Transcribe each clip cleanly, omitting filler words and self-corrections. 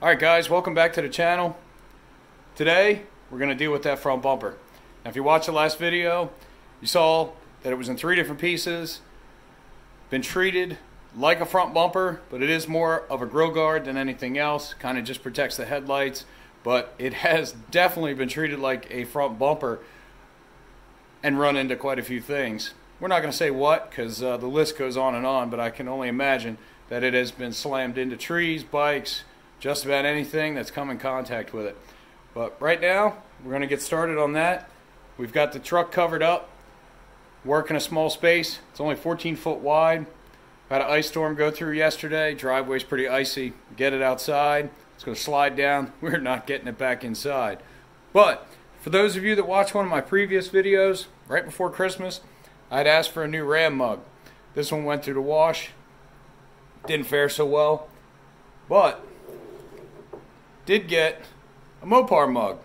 Alright guys, welcome back to the channel. Today we're going to deal with that front bumper. Now if you watched the last video, you saw that it was in 3 different pieces. Been treated like a front bumper, but it is more of a grille guard than anything else. Kind of just protects the headlights, but it has definitely been treated like a front bumper and run into quite a few things. We're not going to say what, because the list goes on, but I can only imagine that it has been slammed into trees, bikes, just about anything that's come in contact with it. But right now, we're going to get started on that. We've got the truck covered up, working a small space. It's only 14 foot wide. Had an ice storm go through yesterday. Driveway's pretty icy. Get it outside. It's going to slide down. We're not getting it back inside. But for those of you that watched one of my previous videos, right before Christmas, I'd asked for a new Ram mug. This one went through the wash. Didn't fare so well. But did get a Mopar mug.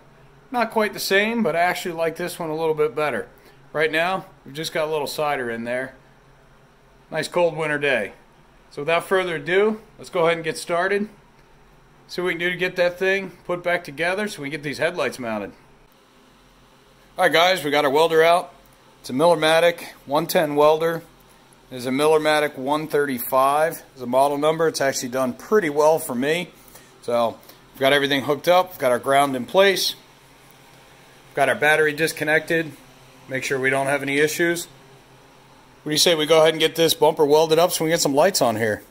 Not quite the same, but I actually like this one a little bit better. Right now, we've just got a little cider in there. Nice cold winter day. So without further ado, let's go ahead and get started. See what we can do to get that thing put back together so we can get these headlights mounted. Alright guys, we got our welder out. It's a Millermatic 110 welder. There's a Millermatic 135 as a model number. It's actually done pretty well for me. So we've got everything hooked up. We've got our ground in place. We've got our battery disconnected. Make sure we don't have any issues. What do you say we go ahead and get this bumper welded up so we can get some lights on here?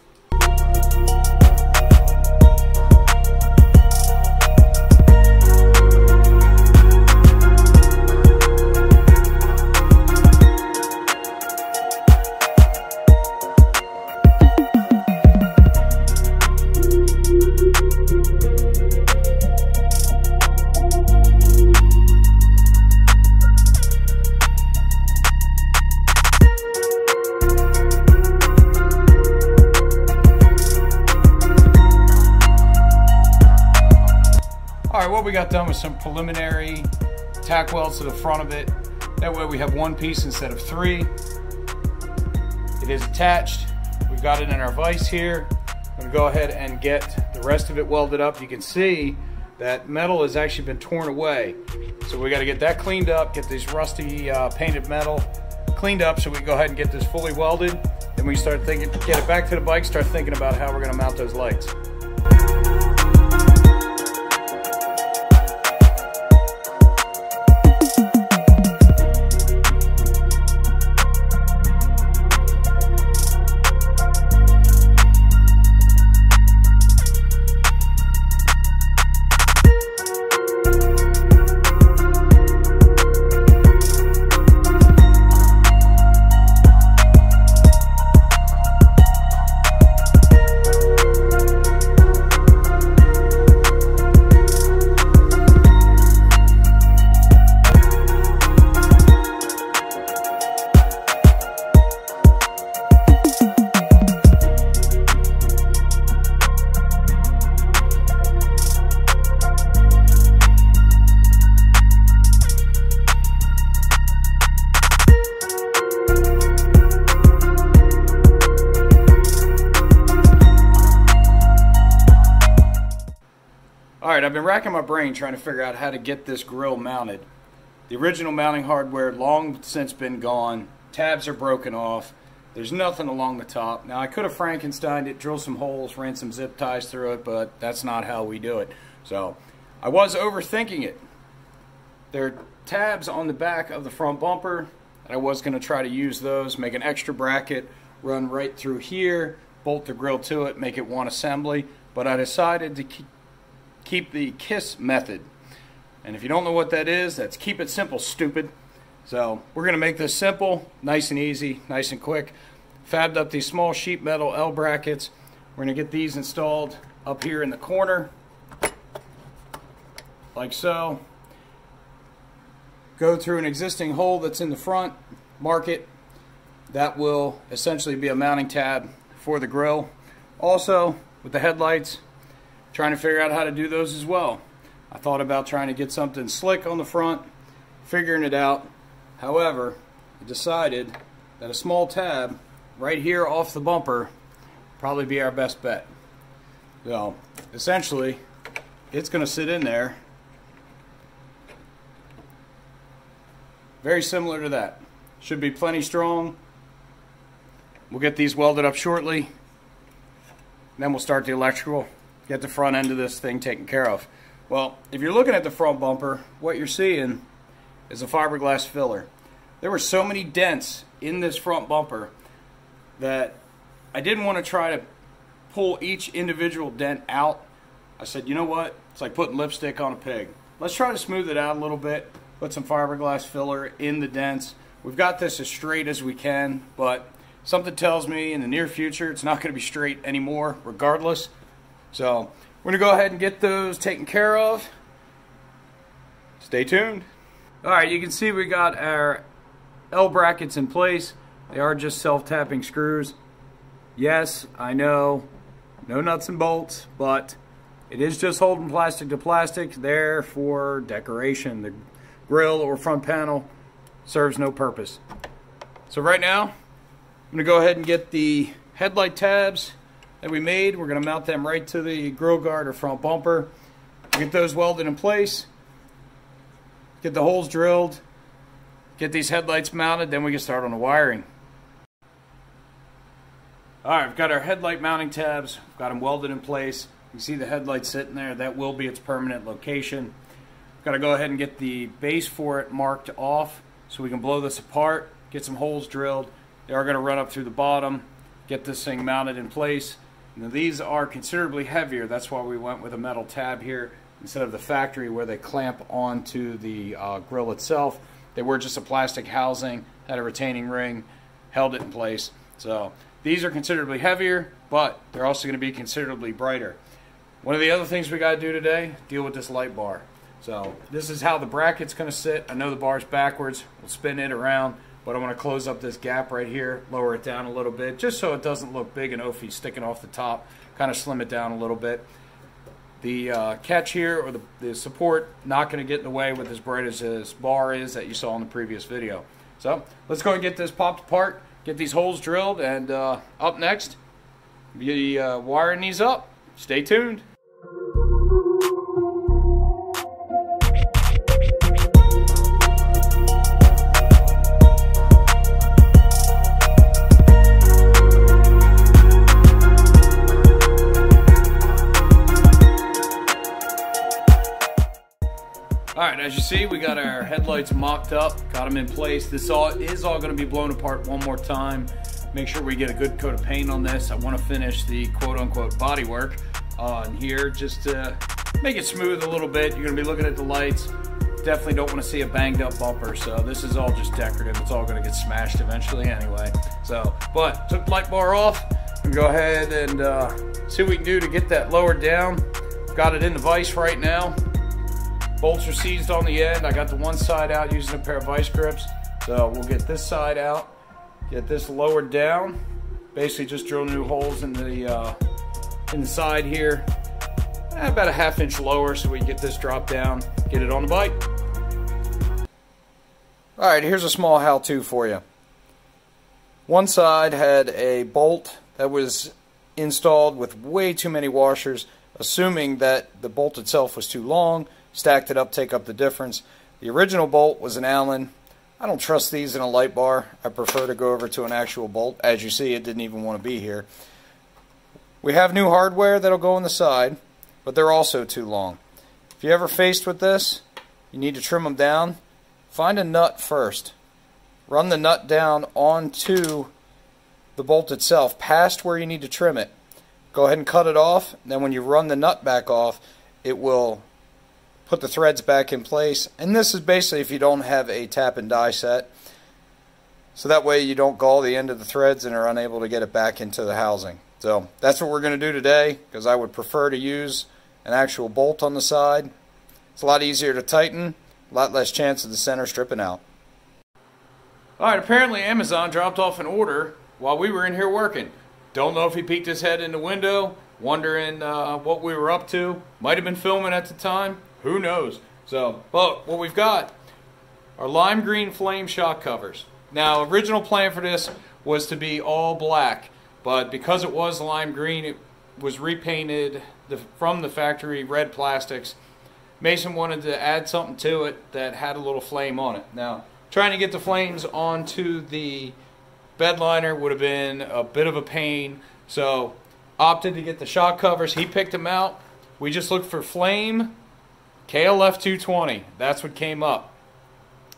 What we got done was some preliminary tack welds to the front of it. That way we have one piece instead of 3. It is attached. We've got it in our vise here. I'm going to go ahead and get the rest of it welded up. You can see that metal has actually been torn away. So we got to get that cleaned up, get this rusty painted metal cleaned up so we can go ahead and get this fully welded. Then we start thinking, get it back to the bike, start thinking about how we're going to mount those lights. Alright, I've been racking my brain trying to figure out how to get this grill mounted. The original mounting hardware long since been gone. Tabs are broken off. There's nothing along the top. Now I could have Frankensteined it, drilled some holes, ran some zip ties through it, but that's not how we do it. So I was overthinking it. There are tabs on the back of the front bumper, and I was going to try to use those, make an extra bracket, run right through here, bolt the grill to it, make it one assembly, but I decided to keep the KISS method. And if you don't know what that is, that's keep it simple, stupid. So we're going to make this simple, nice and easy, nice and quick. Fabbed up these small Sheetmetal L Brackets. We're going to get these installed up here in the corner, like so. Go through an existing hole that's in the front, mark it. That will essentially be a mounting tab for the grill. Also, with the headlights, trying to figure out how to do those as well. I thought about trying to get something slick on the front, figuring it out. However, I decided that a small tab right here off the bumper probably be our best bet. So essentially it's going to sit in there. Very similar to that. Should be plenty strong. We'll get these welded up shortly. Then we'll start the electrical. Get the front end of this thing taken care of. Well, if you're looking at the front bumper, what you're seeing is a fiberglass filler. There were so many dents in this front bumper that I didn't want to try to pull each individual dent out. I said, you know what? It's like putting lipstick on a pig. Let's try to smooth it out a little bit. Put some fiberglass filler in the dents. We've got this as straight as we can, but something tells me in the near future it's not going to be straight anymore regardless. So we're going to go ahead and get those taken care of. Stay tuned. Alright, you can see we got our L brackets in place. They are just self-tapping screws. Yes, I know, no nuts and bolts, but it is just holding plastic to plastic there for decoration. The grille or front panel serves no purpose. So right now, I'm going to go ahead and get the headlight tabs that we made. We're going to mount them right to the grille guard or front bumper. Get those welded in place. Get the holes drilled. Get these headlights mounted, then we can start on the wiring. Alright, we've got our headlight mounting tabs. We've got them welded in place. You can see the headlight sitting there. That will be its permanent location. Got to go ahead and get the base for it marked off so we can blow this apart, get some holes drilled. They are going to run up through the bottom, get this thing mounted in place. Now these are considerably heavier. That's why we went with a metal tab here instead of the factory where they clamp onto the grill itself. They were just a plastic housing, had a retaining ring, held it in place. So these are considerably heavier, but they're also going to be considerably brighter. One of the other things we got to do today, deal with this light bar. So this is how the bracket's going to sit. I know the bar's backwards. We'll spin it around, but I want to close up this gap right here, lower it down a little bit, just so it doesn't look big and oafy sticking off the top. Kind of slim it down a little bit. The catch here, or the support, not going to get in the way with as bright as this bar is that you saw in the previous video. So let's go and get this popped apart, get these holes drilled, and up next, be wiring these up. Stay tuned. Alright, as you see, we got our headlights mocked up, got them in place. This is all going to be blown apart one more time. Make sure we get a good coat of paint on this. I want to finish the quote-unquote body work on here just to make it smooth a little bit. You're going to be looking at the lights. Definitely don't want to see a banged up bumper, so this is all just decorative. It's all going to get smashed eventually anyway. So, but took the light bar off. I'm going to go ahead and see what we can do to get that lowered down. Got it in the vise right now. Bolts are seized on the end. I got the one side out using a pair of vice grips. So we'll get this side out, get this lowered down. Basically just drill new holes in the side here. About a ½ inch lower so we can get this dropped down, get it on the bike. Alright, here's a small how-to for you. One side had a bolt that was installed with way too many washers, assuming that the bolt itself was too long. Stacked it up, take up the difference. The original bolt was an Allen. I don't trust these in a light bar. I prefer to go over to an actual bolt. As you see, it didn't even want to be here. We have new hardware that'll go on the side, but they're also too long. If you're ever faced with this, you need to trim them down. Find a nut first. Run the nut down onto the bolt itself, past where you need to trim it. Go ahead and cut it off. Then when you run the nut back off, it will put the threads back in place. And this is basically if you don't have a tap and die set. So that way you don't gall the end of the threads and are unable to get it back into the housing. So that's what we're going to do today, because I would prefer to use an actual bolt on the side. It's a lot easier to tighten, a lot less chance of the center stripping out. Alright, apparently Amazon dropped off an order while we were in here working. Don't know if he peeked his head in the window, wondering what we were up to. Might have been filming at the time. Who knows? So, but what we've got are lime green flame shock covers. Now, original plan for this was to be all black, but because it was lime green, was repainted from the factory, red plastics. Mason wanted to add something to it that had a little flame on it. Now, trying to get the flames onto the bed liner would have been a bit of a pain, so opted to get the shock covers. He picked them out. We just looked for flame, KLF 220. That's what came up.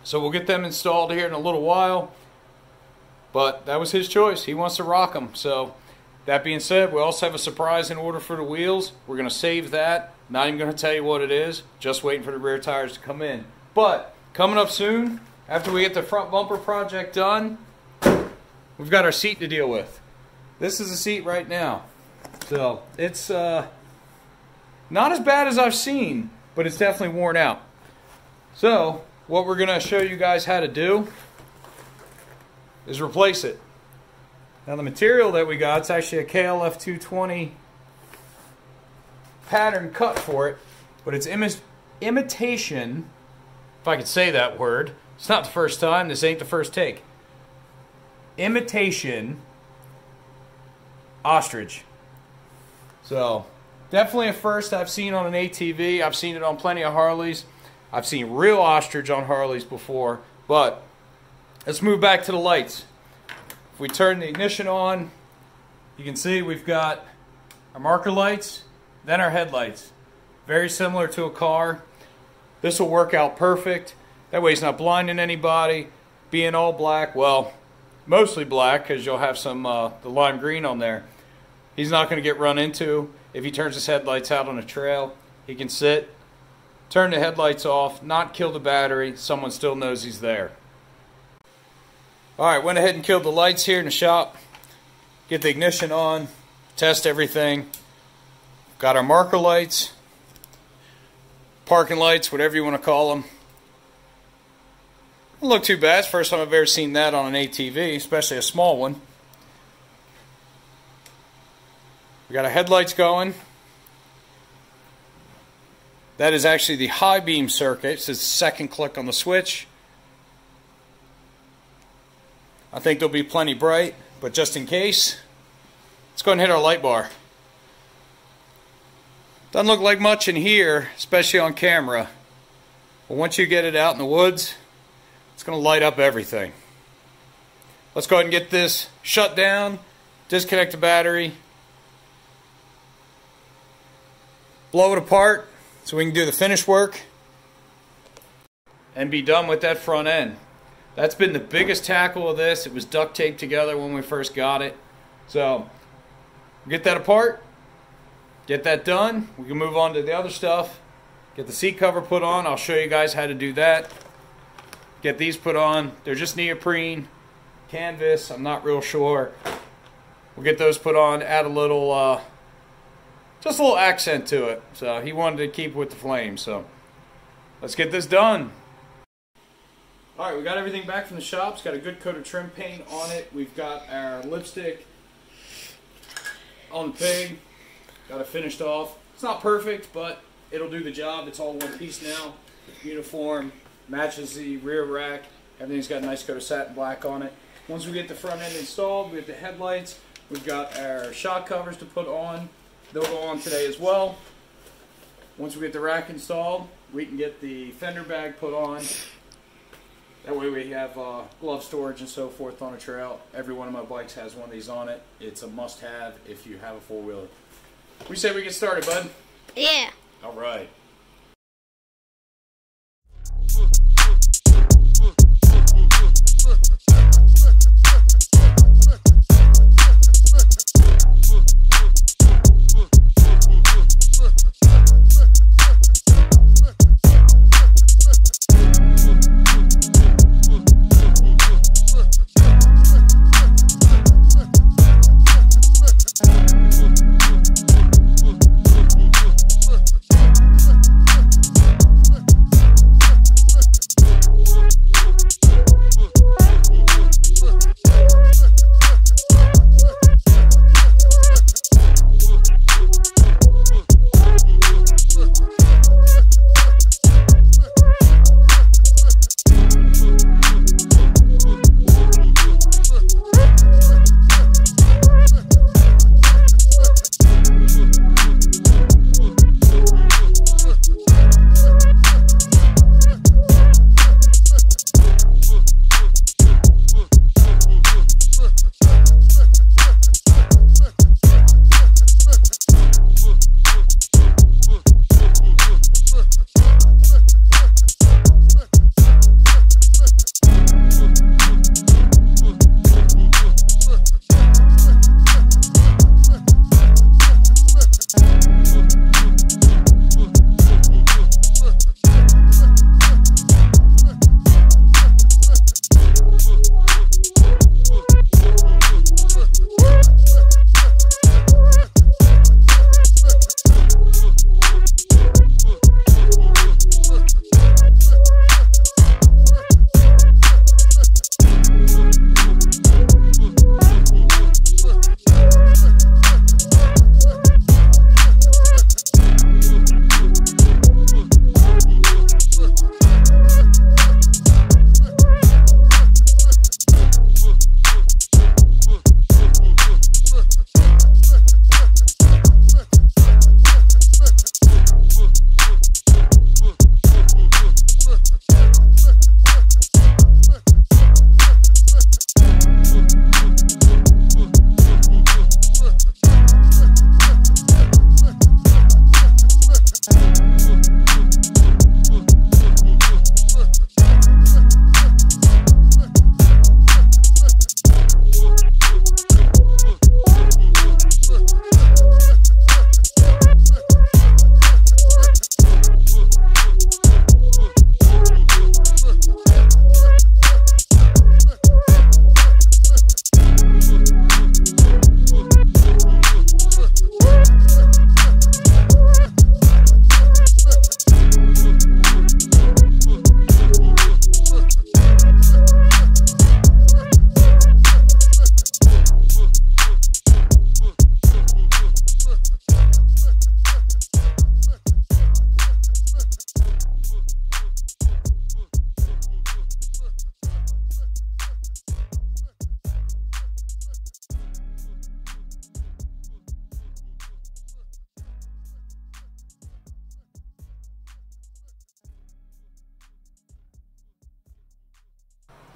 So we'll get them installed here in a little while, but that was his choice. He wants to rock them. So that being said, we also have a surprise in order for the wheels. We're going to save that. Not even going to tell you what it is. Just waiting for the rear tires to come in. But coming up soon, after we get the front bumper project done, we've got our seat to deal with. This is the seat right now. So it's not as bad as I've seen, but it's definitely worn out. So what we're going to show you guys how to do is replace it. Now the material that we got, it's actually a KLF 220 pattern cut for it, but it's imitation, if I could say that word. It's not the first time, this ain't the first take. Imitation ostrich. So definitely a first I've seen on an ATV. I've seen it on plenty of Harleys. I've seen real ostrich on Harleys before, but let's move back to the lights. If we turn the ignition on, you can see we've got our marker lights, then our headlights. Very similar to a car. This will work out perfect. That way it's not blinding anybody. Being all black, well, mostly black because you'll have some the lime green on there. He's not going to get run into. If he turns his headlights out on a trail, he can sit, turn the headlights off, not kill the battery. Someone still knows he's there. Alright, went ahead and killed the lights here in the shop. Get the ignition on, test everything. Got our marker lights, parking lights, whatever you want to call them. Don't look too bad. It's the first time I've ever seen that on an ATV, especially a small one. We got our headlights going. That is actually the high beam circuit. It's the second click on the switch. I think they'll be plenty bright, but just in case, let's go ahead and hit our light bar. Doesn't look like much in here, especially on camera. But once you get it out in the woods, it's going to light up everything. Let's go ahead and get this shut down, disconnect the battery, blow it apart so we can do the finish work, and be done with that front end. That's been the biggest tackle of this. It was duct taped together when we first got it. So, get that apart, get that done. We can move on to the other stuff. Get the seat cover put on. I'll show you guys how to do that. Get these put on. They're just neoprene, canvas, I'm not real sure. We'll get those put on, add a little, just a little accent to it. So, he wanted to keep with the flame. So, let's get this done. Alright, we got everything back from the shop. It's got a good coat of trim paint on it. We've got our lipstick on the pig. Got it finished off. It's not perfect, but it'll do the job. It's all one piece now. Uniform, matches the rear rack. Everything's got a nice coat of satin black on it. Once we get the front end installed, we have the headlights. We've got our shock covers to put on. They'll go on today as well. Once we get the rack installed, we can get the fender bag put on. That way we have glove storage and so forth on a trail. Every one of my bikes has one of these on it. It's a must-have if you have a four-wheeler. We say we get started, bud? Yeah. All right.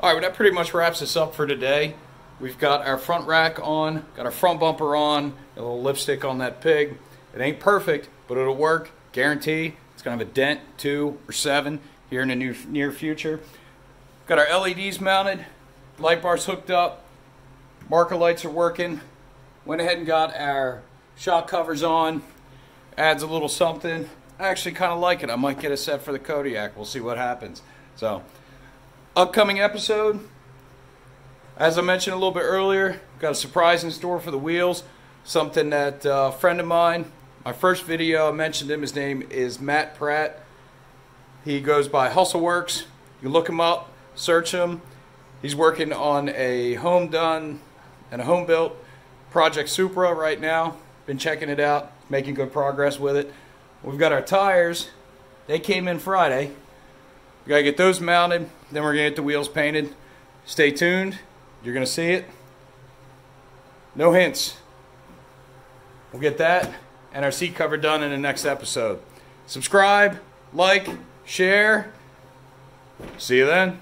Alright, well that pretty much wraps us up for today. We've got our front rack on, got our front bumper on, a little lipstick on that pig. It ain't perfect, but it'll work. Guarantee. It's going to have a dent, 2 or 7, here in the near future. Got our LEDs mounted, light bars hooked up, marker lights are working. Went ahead and got our shock covers on. Adds a little something. I actually kind of like it. I might get a set for the Kodiak. We'll see what happens. So, upcoming episode. As I mentioned a little bit earlier, got a surprise in store for the wheels. Something that a friend of mine, my first video I mentioned him, his name is Matt Pratt. He goes by Hustleworks. You can look him up, search him. He's working on a home done and a home built Project Supra right now. Been checking it out, making good progress with it. We've got our tires. They came in Friday. We gotta get those mounted, then we're gonna get the wheels painted. Stay tuned. You're going to see it. No hints. We'll get that and our seat cover done in the next episode. Subscribe, like, share. See you then.